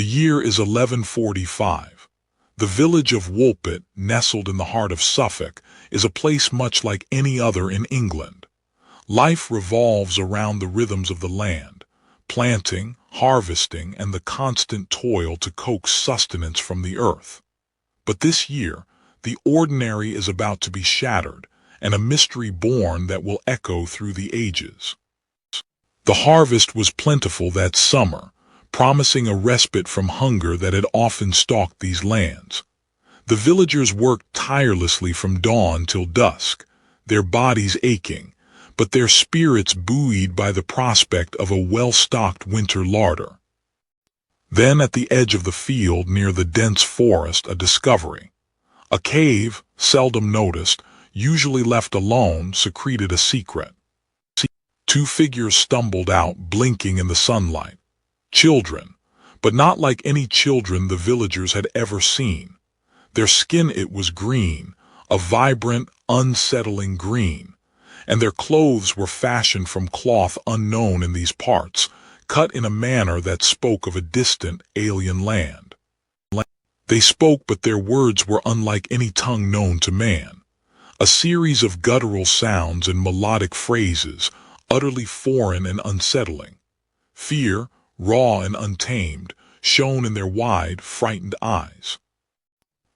The year is 1145. The village of Woolpit, nestled in the heart of Suffolk, is a place much like any other in England. Life revolves around the rhythms of the land, planting, harvesting, and the constant toil to coax sustenance from the earth. But this year, the ordinary is about to be shattered, and a mystery born that will echo through the ages. The harvest was plentiful that summer, promising a respite from hunger that had often stalked these lands. The villagers worked tirelessly from dawn till dusk, their bodies aching, but their spirits buoyed by the prospect of a well-stocked winter larder. Then at the edge of the field near the dense forest, a discovery. A cave, seldom noticed, usually left alone, secreted a secret. Two figures stumbled out, blinking in the sunlight. Children, but not like any children the villagers had ever seen. Their skin, it was green, a vibrant, unsettling green, and their clothes were fashioned from cloth unknown in these parts, cut in a manner that spoke of a distant, alien land. They spoke, but their words were unlike any tongue known to man. A series of guttural sounds and melodic phrases, utterly foreign and unsettling. Fear, raw and untamed, shone in their wide, frightened eyes.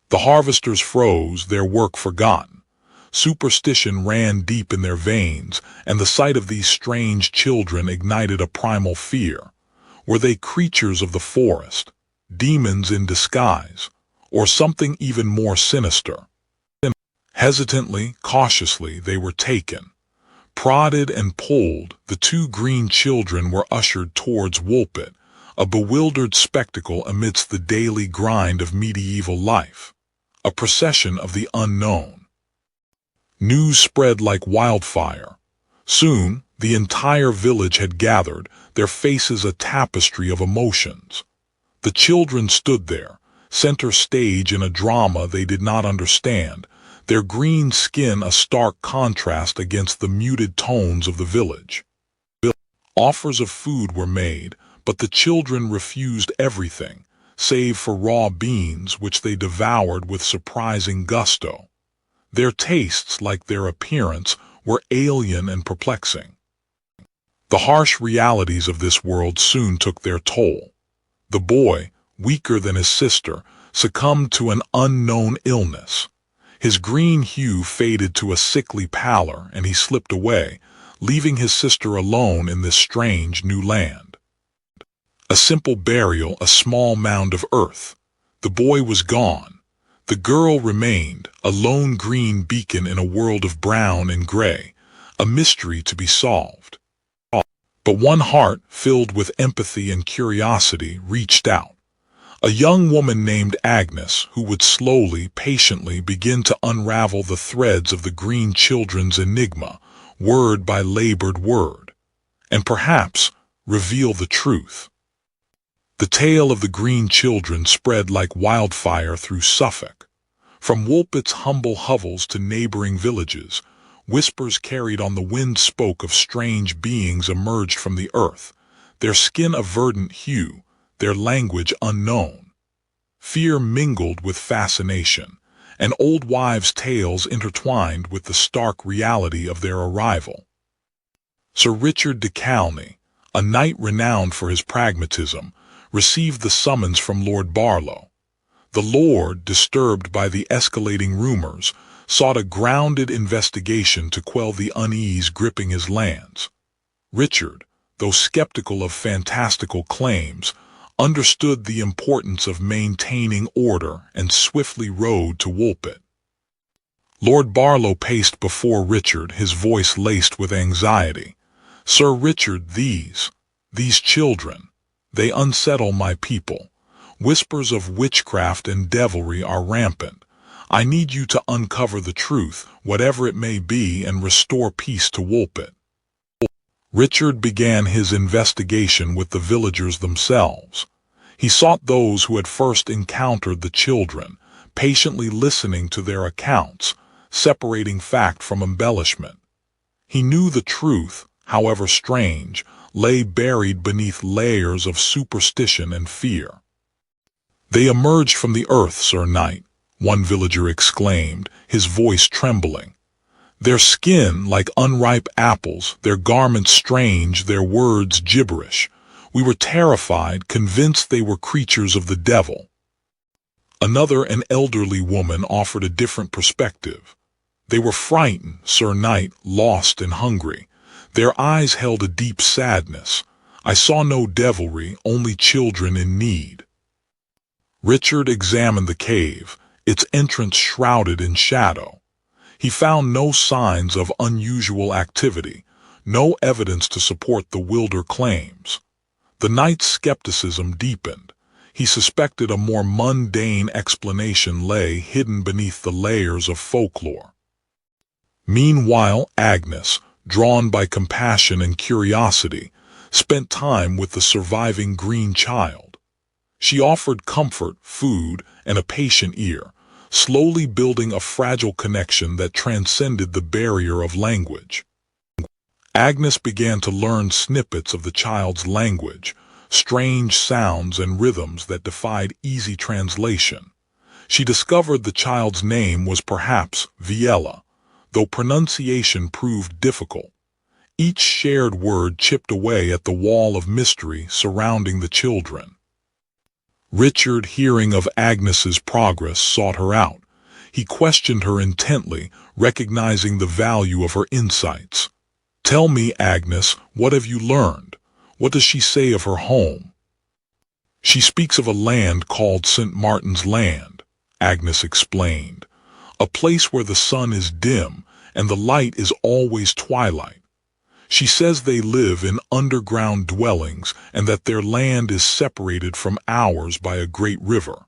The harvesters froze, their work forgotten. Superstition ran deep in their veins, and the sight of these strange children ignited a primal fear. Were they creatures of the forest, demons in disguise, or something even more sinister? Hesitantly, cautiously, they were taken. Prodded and pulled, the two green children were ushered towards Woolpit, a bewildered spectacle amidst the daily grind of medieval life, a procession of the unknown. News spread like wildfire. Soon, the entire village had gathered, their faces a tapestry of emotions. The children stood there, center stage in a drama they did not understand, their green skin a stark contrast against the muted tones of the village. Offers of food were made, but the children refused everything, save for raw beans which they devoured with surprising gusto. Their tastes, like their appearance, were alien and perplexing. The harsh realities of this world soon took their toll. The boy, weaker than his sister, succumbed to an unknown illness. His green hue faded to a sickly pallor, and he slipped away, leaving his sister alone in this strange new land. A simple burial, a small mound of earth. The boy was gone. The girl remained, a lone green beacon in a world of brown and gray, a mystery to be solved. But one heart, filled with empathy and curiosity, reached out. A young woman named Agnes, who would slowly, patiently begin to unravel the threads of the green children's enigma, word by labored word, and perhaps reveal the truth. The tale of the green children spread like wildfire through Suffolk. From Woolpit's humble hovels to neighboring villages, whispers carried on the wind spoke of strange beings emerged from the earth, their skin a verdant hue, their language unknown. Fear mingled with fascination, and old wives' tales intertwined with the stark reality of their arrival. Sir Richard de Calne, a knight renowned for his pragmatism, received the summons from Lord Barlow. The lord, disturbed by the escalating rumors, sought a grounded investigation to quell the unease gripping his lands. Richard, though skeptical of fantastical claims, understood the importance of maintaining order and swiftly rode to Woolpit. Lord Barlow paced before Richard, his voice laced with anxiety. "Sir Richard, these children, they unsettle my people. Whispers of witchcraft and devilry are rampant. I need you to uncover the truth, whatever it may be, and restore peace to Woolpit." Richard began his investigation with the villagers themselves. He sought those who had first encountered the children, patiently listening to their accounts, separating fact from embellishment. He knew the truth, however strange, lay buried beneath layers of superstition and fear. "They emerged from the earth, Sir Knight," one villager exclaimed, his voice trembling. "Their skin like unripe apples, their garments strange, their words gibberish. We were terrified, convinced they were creatures of the devil." Another, an elderly woman, offered a different perspective. "They were frightened, Sir Knight, lost and hungry. Their eyes held a deep sadness. I saw no devilry, only children in need." Richard examined the cave, its entrance shrouded in shadow. He found no signs of unusual activity, no evidence to support the wilder claims. The knight's skepticism deepened. He suspected a more mundane explanation lay hidden beneath the layers of folklore. Meanwhile, Agnes, drawn by compassion and curiosity, spent time with the surviving green child. She offered comfort, food, and a patient ear, slowly building a fragile connection that transcended the barrier of language. Agnes began to learn snippets of the child's language, strange sounds and rhythms that defied easy translation. She discovered the child's name was perhaps Viella, though pronunciation proved difficult. Each shared word chipped away at the wall of mystery surrounding the children. Richard, hearing of Agnes's progress, sought her out. He questioned her intently, recognizing the value of her insights. "Tell me, Agnes, what have you learned? What does she say of her home?" "She speaks of a land called St. Martin's Land," Agnes explained. "A place where the sun is dim and the light is always twilight. She says they live in underground dwellings and that their land is separated from ours by a great river."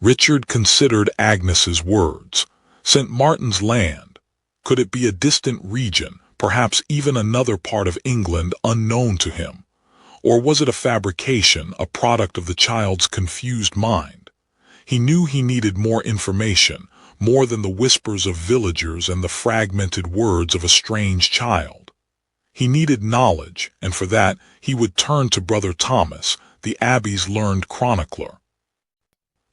Richard considered Agnes's words. St. Martin's Land. Could it be a distant region, perhaps even another part of England unknown to him? Or was it a fabrication, a product of the child's confused mind? He knew he needed more information, more than the whispers of villagers and the fragmented words of a strange child. He needed knowledge, and for that he would turn to Brother Thomas, the Abbey's learned chronicler.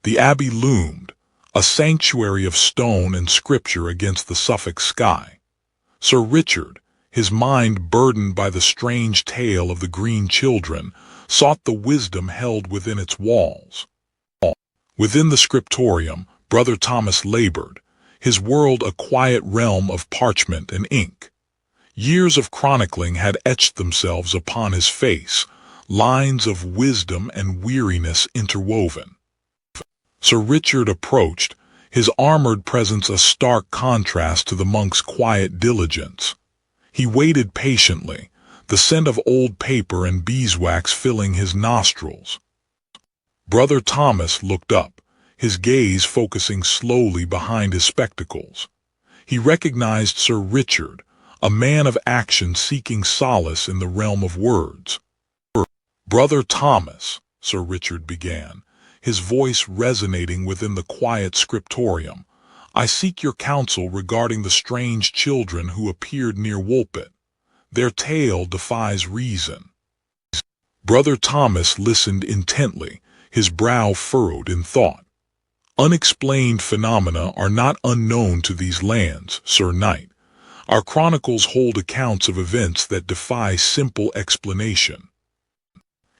The Abbey loomed, a sanctuary of stone and scripture against the Suffolk sky. Sir Richard, his mind burdened by the strange tale of the green children, sought the wisdom held within its walls. Within the scriptorium, Brother Thomas labored, his world a quiet realm of parchment and ink. Years of chronicling had etched themselves upon his face, lines of wisdom and weariness interwoven. Sir Richard approached, his armored presence a stark contrast to the monk's quiet diligence. He waited patiently, the scent of old paper and beeswax filling his nostrils. Brother Thomas looked up, his gaze focusing slowly behind his spectacles. He recognized Sir Richard, a man of action seeking solace in the realm of words. "Brother Thomas," Sir Richard began, his voice resonating within the quiet scriptorium, "I seek your counsel regarding the strange children who appeared near Woolpit. Their tale defies reason." Brother Thomas listened intently, his brow furrowed in thought. "Unexplained phenomena are not unknown to these lands, Sir Knight. Our chronicles hold accounts of events that defy simple explanation."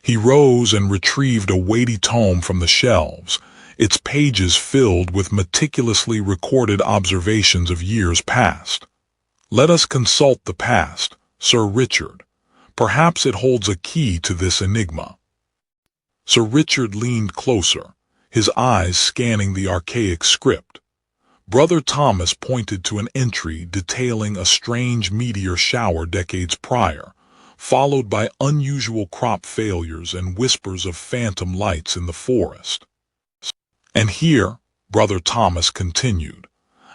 He rose and retrieved a weighty tome from the shelves, its pages filled with meticulously recorded observations of years past. "Let us consult the past, Sir Richard. Perhaps it holds a key to this enigma." Sir Richard leaned closer, his eyes scanning the archaic script. Brother Thomas pointed to an entry detailing a strange meteor shower decades prior, followed by unusual crop failures and whispers of phantom lights in the forest. "And here," Brother Thomas continued,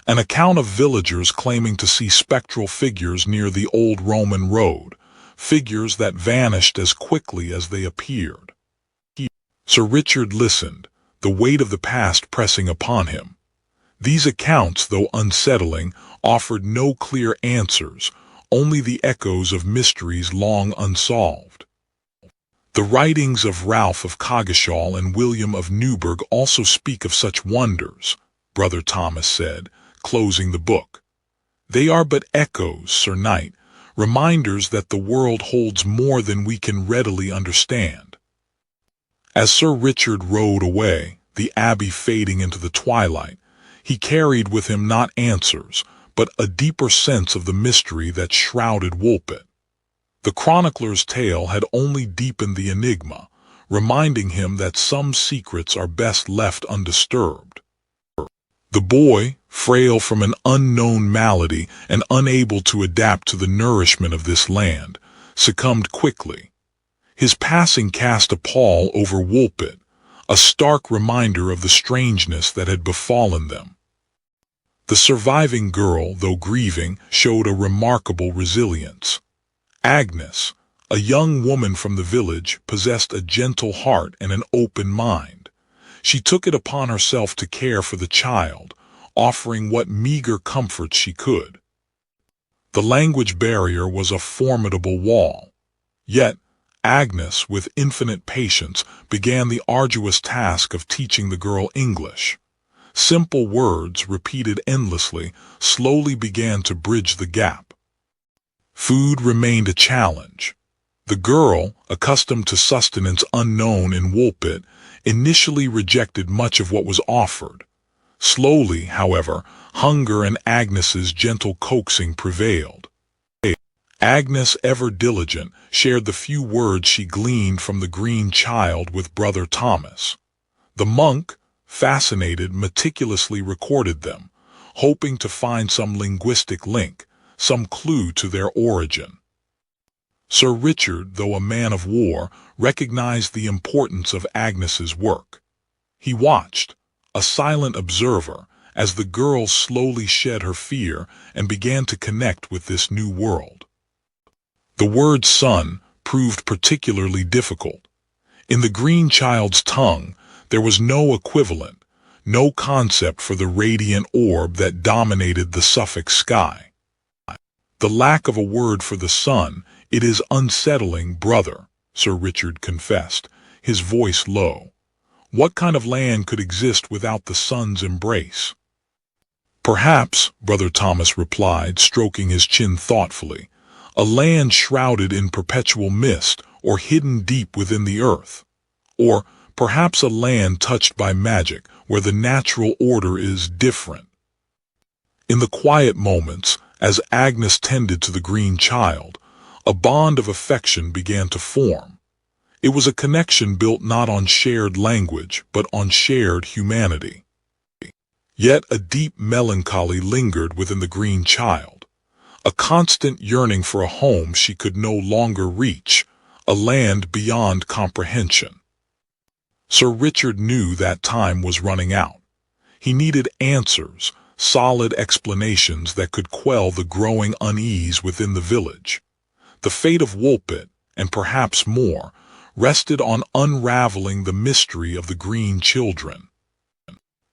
"an account of villagers claiming to see spectral figures near the old Roman road, figures that vanished as quickly as they appeared." Sir Richard listened, the weight of the past pressing upon him. These accounts, though unsettling, offered no clear answers, only the echoes of mysteries long unsolved. The writings of Ralph of Coggeshall and William of Newburgh also speak of such wonders, Brother Thomas said, closing the book. They are but echoes, Sir Knight, reminders that the world holds more than we can readily understand. As Sir Richard rode away, the abbey fading into the twilight, he carried with him not answers, but a deeper sense of the mystery that shrouded Woolpit. The chronicler's tale had only deepened the enigma, reminding him that some secrets are best left undisturbed. The boy, frail from an unknown malady and unable to adapt to the nourishment of this land, succumbed quickly. His passing cast a pall over Woolpit, a stark reminder of the strangeness that had befallen them. The surviving girl, though grieving, showed a remarkable resilience. Agnes, a young woman from the village, possessed a gentle heart and an open mind. She took it upon herself to care for the child, offering what meager comforts she could. The language barrier was a formidable wall. Yet, Agnes, with infinite patience, began the arduous task of teaching the girl English. Simple words, repeated endlessly, slowly began to bridge the gap. Food remained a challenge. The girl, accustomed to sustenance unknown in Woolpit, initially rejected much of what was offered. Slowly, however, hunger and Agnes's gentle coaxing prevailed. Agnes, ever diligent, shared the few words she gleaned from the green child with Brother Thomas. The monk, fascinated, meticulously recorded them, hoping to find some linguistic link, some clue to their origin. Sir Richard, though a man of war, recognized the importance of Agnes's work. He watched, a silent observer, as the girl slowly shed her fear and began to connect with this new world. The word sun proved particularly difficult. In the green child's tongue, there was no equivalent, no concept for the radiant orb that dominated the Suffolk sky. The lack of a word for the sun, it is unsettling, brother, Sir Richard confessed, his voice low. What kind of land could exist without the sun's embrace? Perhaps, Brother Thomas replied, stroking his chin thoughtfully, a land shrouded in perpetual mist or hidden deep within the earth. Or perhaps a land touched by magic where the natural order is different. In the quiet moments, as Agnes tended to the green child, a bond of affection began to form. It was a connection built not on shared language, but on shared humanity. Yet a deep melancholy lingered within the green child, a constant yearning for a home she could no longer reach, a land beyond comprehension. Sir Richard knew that time was running out. He needed answers, solid explanations that could quell the growing unease within the village. The fate of Woolpit, and perhaps more, rested on unraveling the mystery of the green children.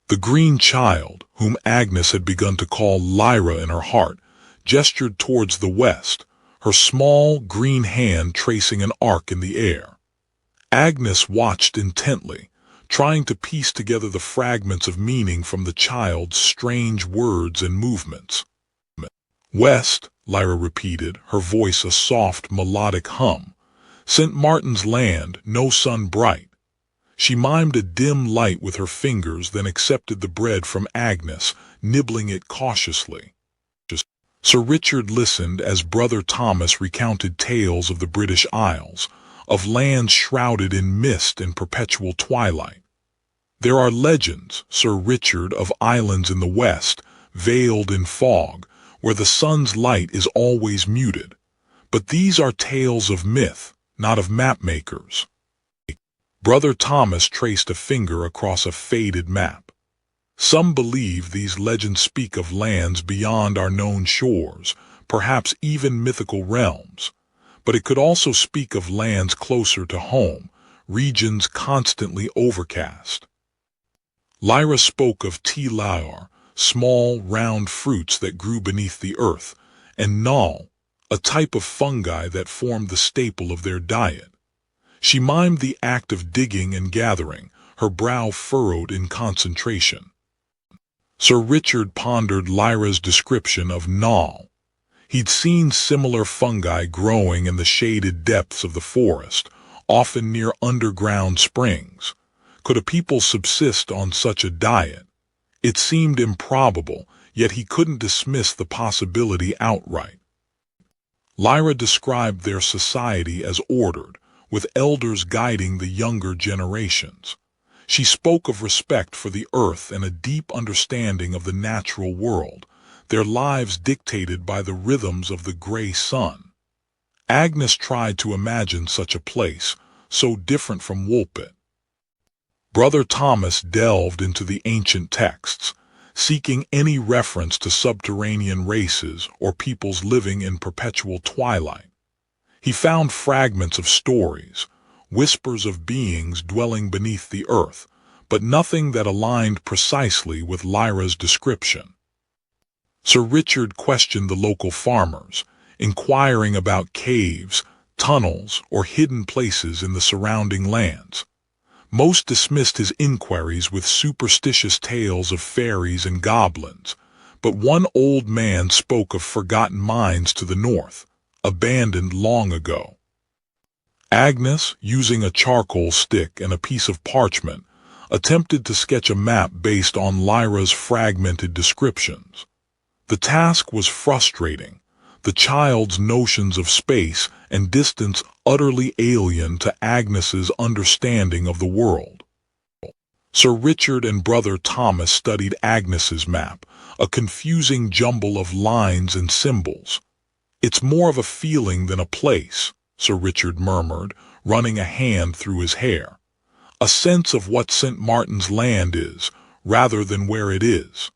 The green child, whom Agnes had begun to call Lyra in her heart, gestured towards the west, her small green hand tracing an arc in the air. Agnes watched intently, trying to piece together the fragments of meaning from the child's strange words and movements. West, Lyra repeated, her voice a soft, melodic hum. St. Martin's land, no sun bright. She mimed a dim light with her fingers, then accepted the bread from Agnes, nibbling it cautiously. Sir Richard listened as Brother Thomas recounted tales of the British Isles, of lands shrouded in mist and perpetual twilight. There are legends, Sir Richard, of islands in the west, veiled in fog, where the sun's light is always muted. But these are tales of myth, not of map-makers. Brother Thomas traced a finger across a faded map. Some believe these legends speak of lands beyond our known shores, perhaps even mythical realms. But it could also speak of lands closer to home, regions constantly overcast. Lyra spoke of tilaur, small, round fruits that grew beneath the earth, and null, a type of fungi that formed the staple of their diet. She mimed the act of digging and gathering, her brow furrowed in concentration. Sir Richard pondered Lyra's description of gnaw. He'd seen similar fungi growing in the shaded depths of the forest, often near underground springs. Could a people subsist on such a diet? It seemed improbable, yet he couldn't dismiss the possibility outright. Lyra described their society as ordered, with elders guiding the younger generations. She spoke of respect for the earth and a deep understanding of the natural world, their lives dictated by the rhythms of the gray sun. Agnes tried to imagine such a place, so different from Woolpit. Brother Thomas delved into the ancient texts, seeking any reference to subterranean races or peoples living in perpetual twilight. He found fragments of stories, whispers of beings dwelling beneath the earth, but nothing that aligned precisely with Lyra's description. Sir Richard questioned the local farmers, inquiring about caves, tunnels, or hidden places in the surrounding lands. Most dismissed his inquiries with superstitious tales of fairies and goblins, but one old man spoke of forgotten mines to the north, abandoned long ago. Agnes, using a charcoal stick and a piece of parchment, attempted to sketch a map based on Lyra's fragmented descriptions. The task was frustrating, the child's notions of space and distance utterly alien to Agnes's understanding of the world. Sir Richard and Brother Thomas studied Agnes's map, a confusing jumble of lines and symbols. "It's more of a feeling than a place," Sir Richard murmured, running a hand through his hair. "A sense of what St. Martin's Land is, rather than where it is."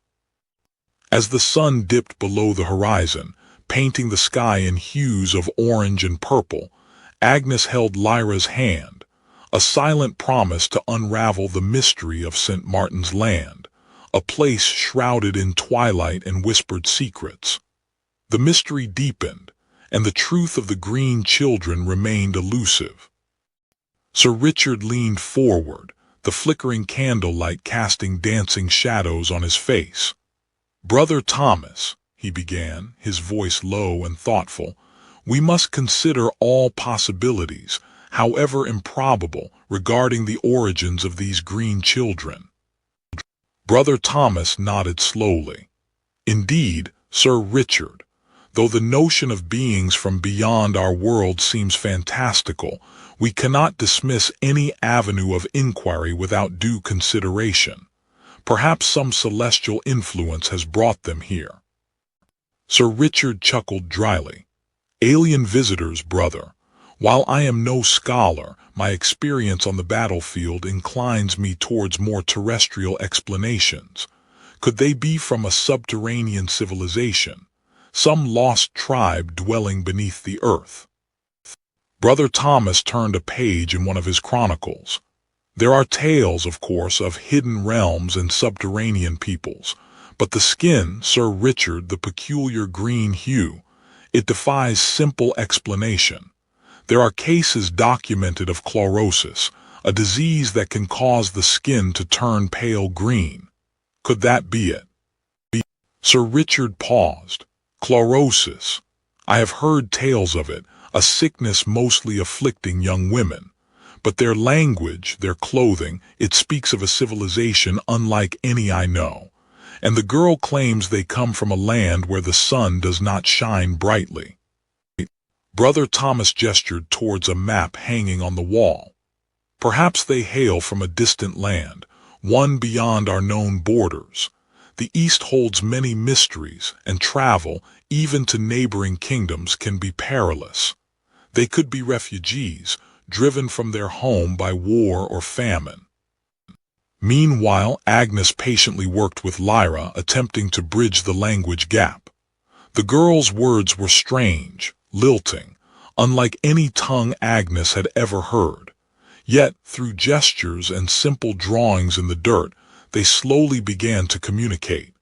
As the sun dipped below the horizon, painting the sky in hues of orange and purple, Agnes held Lyra's hand, a silent promise to unravel the mystery of St. Martin's Land, a place shrouded in twilight and whispered secrets. The mystery deepened, and the truth of the green children remained elusive. Sir Richard leaned forward, the flickering candlelight casting dancing shadows on his face. "Brother Thomas," he began, his voice low and thoughtful, "we must consider all possibilities, however improbable, regarding the origins of these green children." Brother Thomas nodded slowly. "Indeed, Sir Richard, though the notion of beings from beyond our world seems fantastical, we cannot dismiss any avenue of inquiry without due consideration. Perhaps some celestial influence has brought them here." Sir Richard chuckled dryly. "Alien visitors, brother. While I am no scholar, my experience on the battlefield inclines me towards more terrestrial explanations. Could they be from a subterranean civilization, some lost tribe dwelling beneath the earth?" Brother Thomas turned a page in one of his chronicles. "There are tales, of course, of hidden realms and subterranean peoples, but the skin, Sir Richard, the peculiar green hue, it defies simple explanation. There are cases documented of chlorosis, a disease that can cause the skin to turn pale green. Could that be it?" Sir Richard paused. "Chlorosis. I have heard tales of it, a sickness mostly afflicting young women. But their language, their clothing, it speaks of a civilization unlike any I know. And the girl claims they come from a land where the sun does not shine brightly." Brother Thomas gestured towards a map hanging on the wall. "Perhaps they hail from a distant land, one beyond our known borders. The East holds many mysteries, and travel, even to neighboring kingdoms, can be perilous. They could be refugees, driven from their home by war or famine." Meanwhile, Agnes patiently worked with Lyra, attempting to bridge the language gap. The girl's words were strange, lilting, unlike any tongue Agnes had ever heard. Yet, through gestures and simple drawings in the dirt, they slowly began to communicate.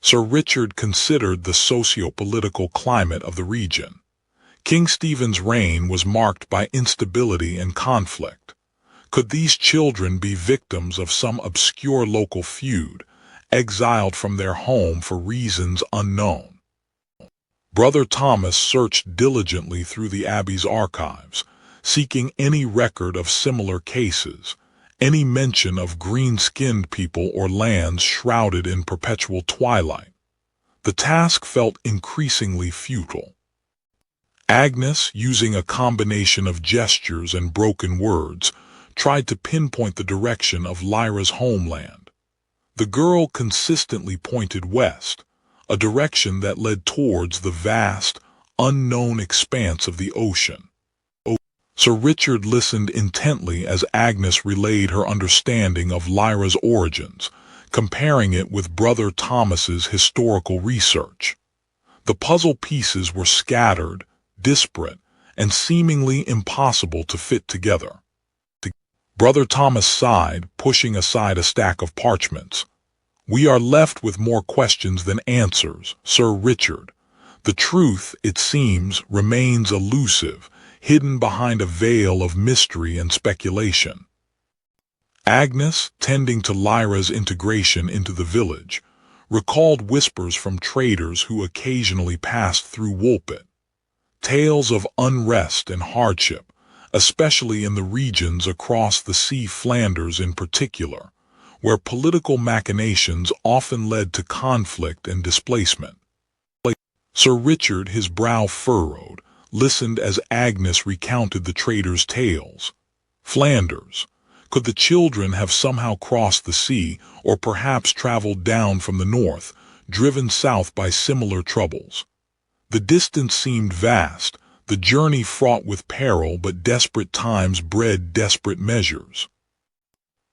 Sir Richard considered the socio-political climate of the region. King Stephen's reign was marked by instability and conflict. Could these children be victims of some obscure local feud, exiled from their home for reasons unknown? Brother Thomas searched diligently through the abbey's archives, seeking any record of similar cases, any mention of green-skinned people or lands shrouded in perpetual twilight. The task felt increasingly futile. Agnes, using a combination of gestures and broken words, tried to pinpoint the direction of Lyra's homeland. The girl consistently pointed west, a direction that led towards the vast, unknown expanse of the ocean. Sir Richard listened intently as Agnes relayed her understanding of Lyra's origins, comparing it with Brother Thomas's historical research. The puzzle pieces were scattered, disparate, and seemingly impossible to fit together. Brother Thomas sighed, pushing aside a stack of parchments. "We are left with more questions than answers, Sir Richard. The truth, it seems, remains elusive, hidden behind a veil of mystery and speculation." Agnes, tending to Lyra's integration into the village, recalled whispers from traders who occasionally passed through Woolpit. Tales of unrest and hardship, especially in the regions across the sea, Flanders in particular, where political machinations often led to conflict and displacement. Sir Richard, his brow furrowed, listened as Agnes recounted the traders' tales. Flanders. Could the children have somehow crossed the sea, or perhaps traveled down from the north, driven south by similar troubles? The distance seemed vast, the journey fraught with peril, but desperate times bred desperate measures.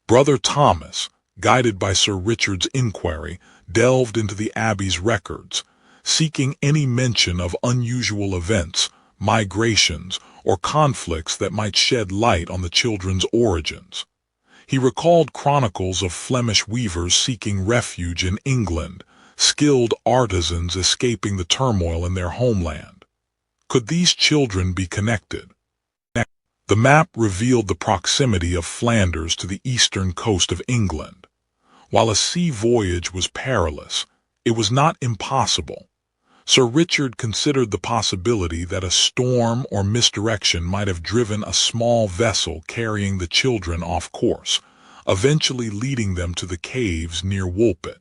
Brother Thomas, guided by Sir Richard's inquiry, delved into the abbey's records, seeking any mention of unusual events, migrations, or conflicts that might shed light on the children's origins. He recalled chronicles of Flemish weavers seeking refuge in England, skilled artisans escaping the turmoil in their homeland. Could these children be connected? The map revealed the proximity of Flanders to the eastern coast of England. While a sea voyage was perilous, it was not impossible. Sir Richard considered the possibility that a storm or misdirection might have driven a small vessel carrying the children off course, eventually leading them to the caves near Woolpit.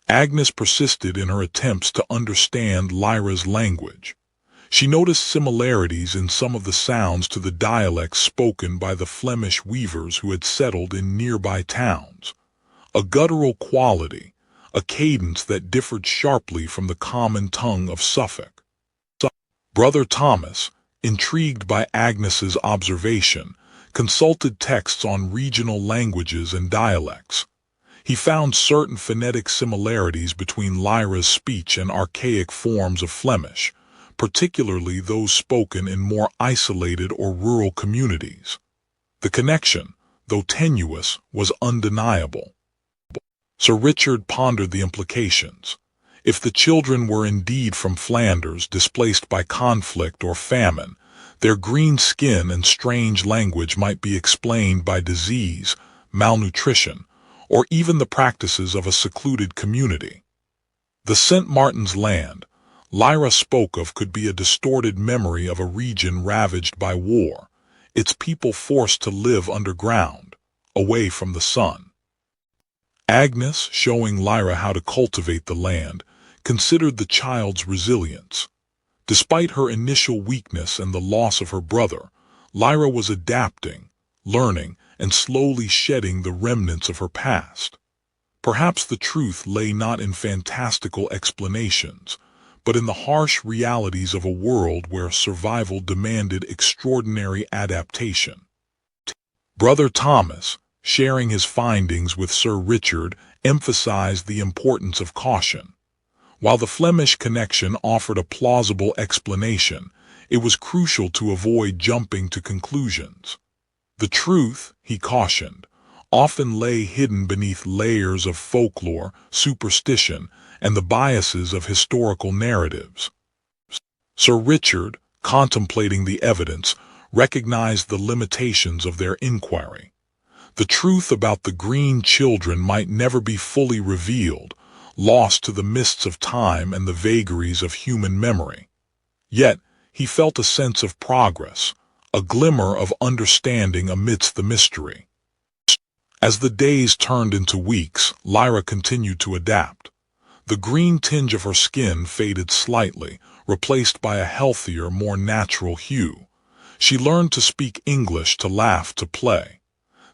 Agnes persisted in her attempts to understand Lyra's language. She noticed similarities in some of the sounds to the dialects spoken by the Flemish weavers who had settled in nearby towns. A guttural quality, a cadence that differed sharply from the common tongue of Suffolk. Brother Thomas, intrigued by Agnes's observation, consulted texts on regional languages and dialects. He found certain phonetic similarities between Lyra's speech and archaic forms of Flemish, particularly those spoken in more isolated or rural communities. The connection, though tenuous, was undeniable. Sir Richard pondered the implications. If the children were indeed from Flanders, displaced by conflict or famine, their green skin and strange language might be explained by disease, malnutrition, or even the practices of a secluded community. The St. Martin's land Lyra spoke of could be a distorted memory of a region ravaged by war, its people forced to live underground, away from the sun. Agnes, showing Lyra how to cultivate the land, considered the child's resilience. Despite her initial weakness and the loss of her brother, Lyra was adapting, learning, and slowly shedding the remnants of her past. Perhaps the truth lay not in fantastical explanations, but in the harsh realities of a world where survival demanded extraordinary adaptation. Brother Thomas, sharing his findings with Sir Richard, emphasized the importance of caution. While the Flemish connection offered a plausible explanation, it was crucial to avoid jumping to conclusions. The truth, he cautioned, often lay hidden beneath layers of folklore, superstition, and the biases of historical narratives. Sir Richard, contemplating the evidence, recognized the limitations of their inquiry. The truth about the green children might never be fully revealed, lost to the mists of time and the vagaries of human memory. Yet, he felt a sense of progress, a glimmer of understanding amidst the mystery. As the days turned into weeks, Lyra continued to adapt. The green tinge of her skin faded slightly, replaced by a healthier, more natural hue. She learned to speak English, to laugh, to play.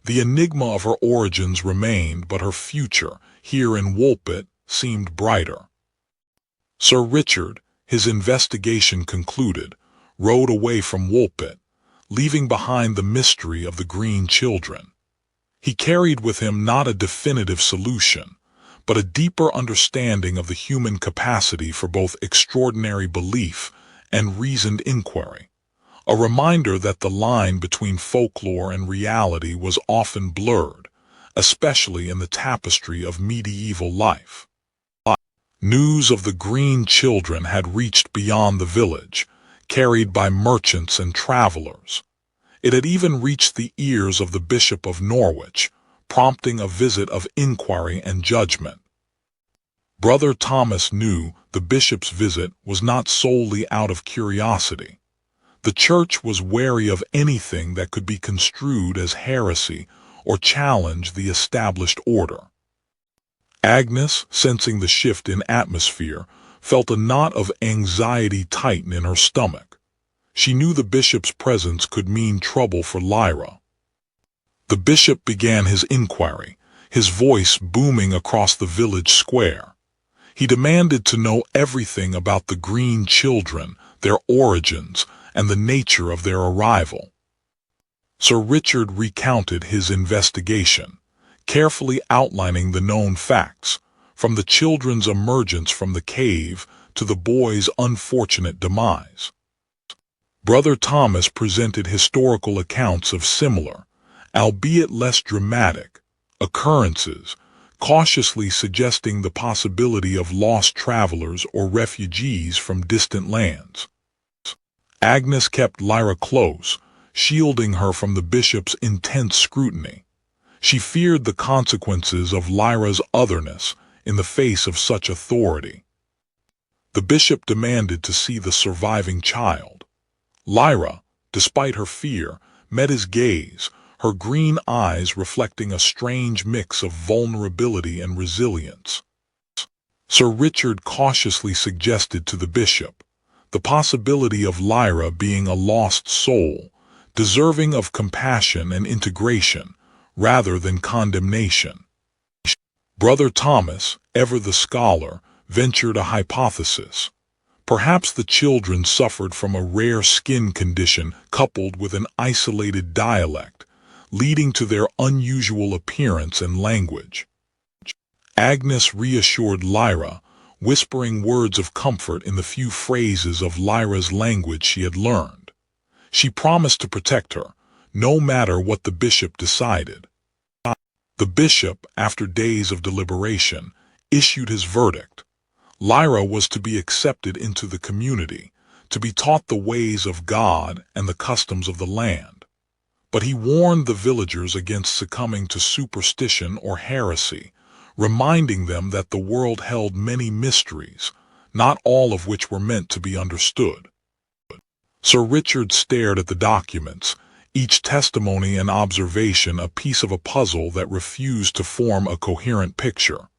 The enigma of her origins remained, but her future, here in Woolpit, seemed brighter. Sir Richard, his investigation concluded, rode away from Woolpit, leaving behind the mystery of the green children. He carried with him not a definitive solution, but a deeper understanding of the human capacity for both extraordinary belief and reasoned inquiry, a reminder that the line between folklore and reality was often blurred, especially in the tapestry of medieval life. News of the green children had reached beyond the village, carried by merchants and travelers. It had even reached the ears of the Bishop of Norwich, prompting a visit of inquiry and judgment. Brother Thomas knew the bishop's visit was not solely out of curiosity. The church was wary of anything that could be construed as heresy or challenge the established order. Agnes, sensing the shift in atmosphere, felt a knot of anxiety tighten in her stomach. She knew the bishop's presence could mean trouble for Lyra. The bishop began his inquiry, his voice booming across the village square. He demanded to know everything about the green children, their origins, and the nature of their arrival. Sir Richard recounted his investigation, carefully outlining the known facts, from the children's emergence from the cave to the boy's unfortunate demise. Brother Thomas presented historical accounts of similar, albeit less dramatic, occurrences, cautiously suggesting the possibility of lost travelers or refugees from distant lands. Agnes kept Lyra close, shielding her from the bishop's intense scrutiny. She feared the consequences of Lyra's otherness in the face of such authority. The bishop demanded to see the surviving child. Lyra, despite her fear, met his gaze, her green eyes reflecting a strange mix of vulnerability and resilience. Sir Richard cautiously suggested to the bishop the possibility of Lyra being a lost soul, deserving of compassion and integration, rather than condemnation. Brother Thomas, ever the scholar, ventured a hypothesis. Perhaps the children suffered from a rare skin condition coupled with an isolated dialect, leading to their unusual appearance and language. Agnes reassured Lyra, whispering words of comfort in the few phrases of Lyra's language she had learned. She promised to protect her, no matter what the bishop decided. The bishop, after days of deliberation, issued his verdict. Lyra was to be accepted into the community, to be taught the ways of God and the customs of the land. But he warned the villagers against succumbing to superstition or heresy, reminding them that the world held many mysteries, not all of which were meant to be understood. Sir Richard stared at the documents, each testimony and observation a piece of a puzzle that refused to form a coherent picture.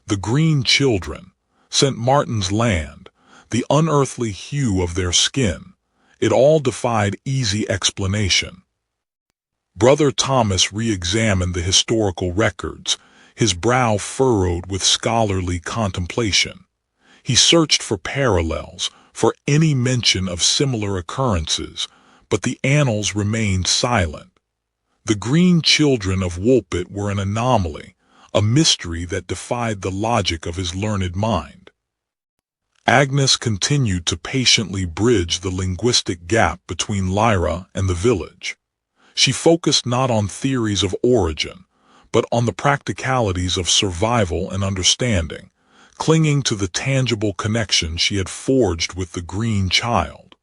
The green children, St. Martin's land, the unearthly hue of their skin, it all defied easy explanation. Brother Thomas re-examined the historical records, his brow furrowed with scholarly contemplation. He searched for parallels, for any mention of similar occurrences, but the annals remained silent. The green children of Woolpit were an anomaly, a mystery that defied the logic of his learned mind. Agnes continued to patiently bridge the linguistic gap between Lyra and the village. She focused not on theories of origin, but on the practicalities of survival and understanding, clinging to the tangible connection she had forged with the green child.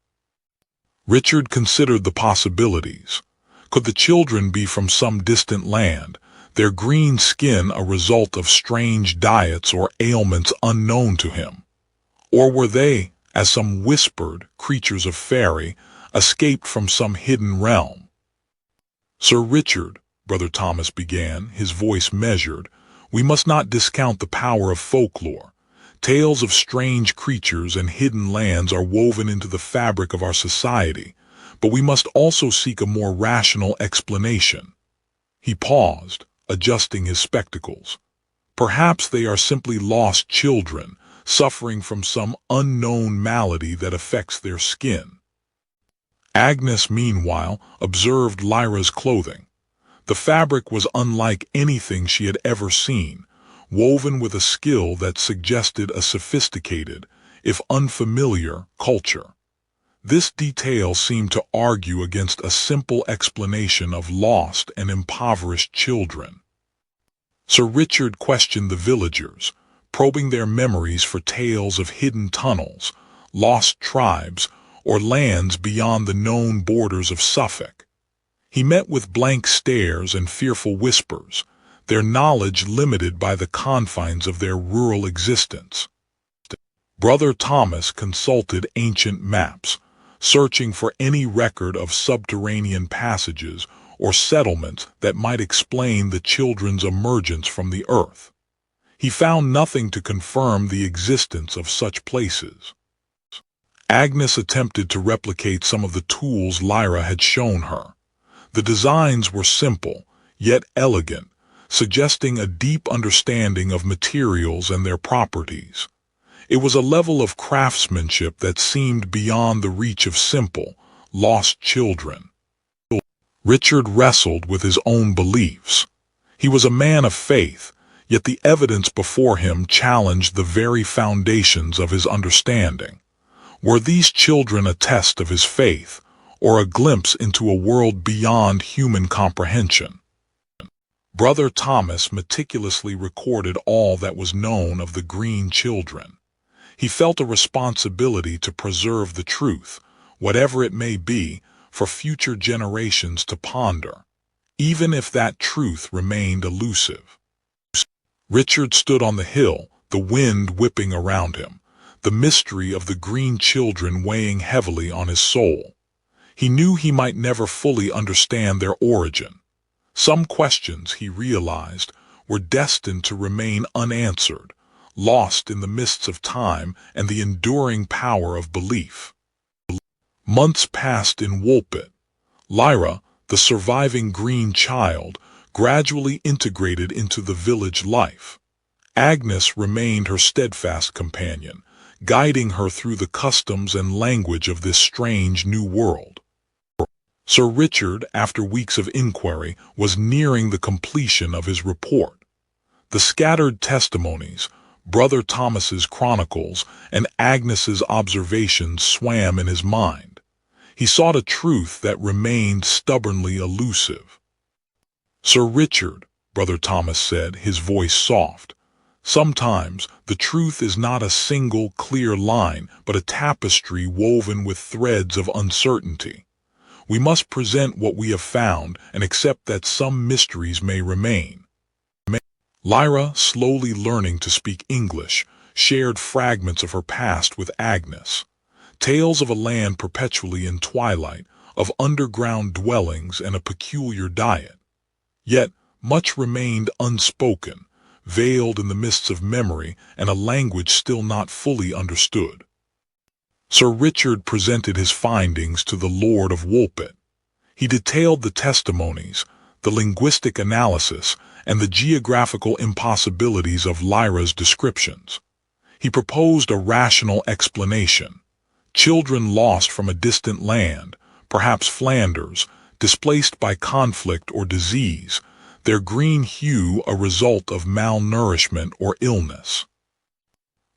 Richard considered the possibilities. Could the children be from some distant land, their green skin a result of strange diets or ailments unknown to him? Or were they, as some whispered, creatures of fairy, escaped from some hidden realm? "Sir Richard," Brother Thomas began, his voice measured, "we must not discount the power of folklore. Tales of strange creatures and hidden lands are woven into the fabric of our society, but we must also seek a more rational explanation." He paused, adjusting his spectacles. "Perhaps they are simply lost children, suffering from some unknown malady that affects their skin." Agnes, meanwhile, observed Lyra's clothing. The fabric was unlike anything she had ever seen, woven with a skill that suggested a sophisticated, if unfamiliar, culture. This detail seemed to argue against a simple explanation of lost and impoverished children. Sir Richard questioned the villagers, probing their memories for tales of hidden tunnels, lost tribes, or lands beyond the known borders of Suffolk. He met with blank stares and fearful whispers, their knowledge limited by the confines of their rural existence. Brother Thomas consulted ancient maps, searching for any record of subterranean passages or settlements that might explain the children's emergence from the earth. He found nothing to confirm the existence of such places. Agnes attempted to replicate some of the tools Lyra had shown her. The designs were simple, yet elegant, suggesting a deep understanding of materials and their properties. It was a level of craftsmanship that seemed beyond the reach of simple, lost children. Richard wrestled with his own beliefs. He was a man of faith, yet the evidence before him challenged the very foundations of his understanding. Were these children a test of his faith, or a glimpse into a world beyond human comprehension? Brother Thomas meticulously recorded all that was known of the green children. He felt a responsibility to preserve the truth, whatever it may be, for future generations to ponder, even if that truth remained elusive. Richard stood on the hill, the wind whipping around him, the mystery of the green children weighing heavily on his soul. He knew he might never fully understand their origin. Some questions, he realized, were destined to remain unanswered, lost in the mists of time and the enduring power of belief. Months passed in Woolpit. Lyra, the surviving green child, gradually integrated into the village life. Agnes remained her steadfast companion, guiding her through the customs and language of this strange new world. Sir Richard, after weeks of inquiry, was nearing the completion of his report. The scattered testimonies, Brother Thomas's chronicles, and Agnes's observations swam in his mind. He sought a truth that remained stubbornly elusive. "Sir Richard," Brother Thomas said, his voice soft, "sometimes the truth is not a single clear line, but a tapestry woven with threads of uncertainty. We must present what we have found and accept that some mysteries may remain." Lyra, slowly learning to speak English, shared fragments of her past with Agnes. Tales of a land perpetually in twilight, of underground dwellings and a peculiar diet. Yet much remained unspoken, veiled in the mists of memory and a language still not fully understood. Sir Richard presented his findings to the Lord of Woolpit. He detailed the testimonies, the linguistic analysis, and the geographical impossibilities of Lyra's descriptions. He proposed a rational explanation. Children lost from a distant land, perhaps Flanders, displaced by conflict or disease, their green hue a result of malnourishment or illness.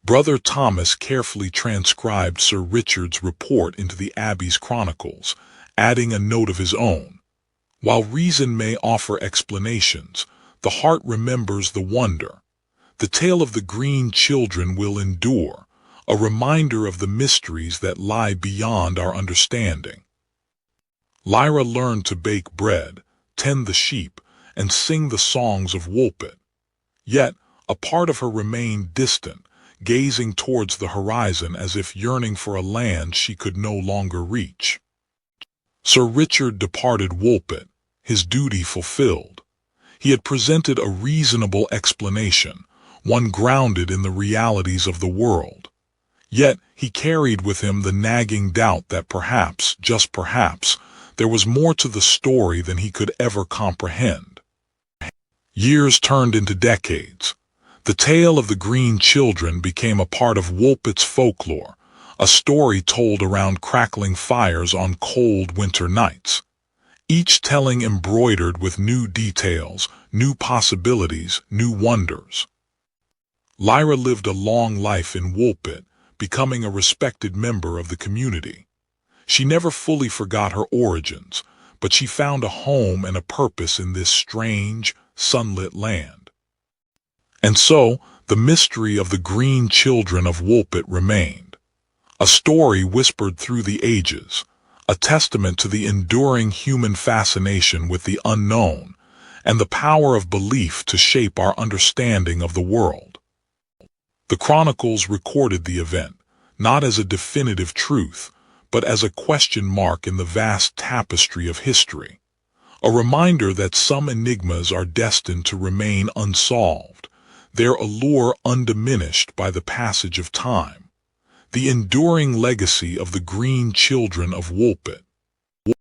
Brother Thomas carefully transcribed Sir Richard's report into the Abbey's chronicles, adding a note of his own. While reason may offer explanations, the heart remembers the wonder. The tale of the green children will endure, a reminder of the mysteries that lie beyond our understanding. Lyra learned to bake bread, tend the sheep, and sing the songs of Woolpit. Yet, a part of her remained distant, gazing towards the horizon as if yearning for a land she could no longer reach. Sir Richard departed Woolpit, his duty fulfilled. He had presented a reasonable explanation, one grounded in the realities of the world. Yet he carried with him the nagging doubt that perhaps, just perhaps, there was more to the story than he could ever comprehend. Years turned into decades. The tale of the green children became a part of Woolpit's folklore, a story told around crackling fires on cold winter nights. Each telling embroidered with new details, new possibilities, new wonders. Lyra lived a long life in Woolpit, becoming a respected member of the community. She never fully forgot her origins, but she found a home and a purpose in this strange, sunlit land. And so, the mystery of the green children of Woolpit remained, a story whispered through the ages, a testament to the enduring human fascination with the unknown and the power of belief to shape our understanding of the world. The chronicles recorded the event, not as a definitive truth, but as a question mark in the vast tapestry of history, a reminder that some enigmas are destined to remain unsolved, their allure undiminished by the passage of time. The enduring legacy of the green children of Woolpit.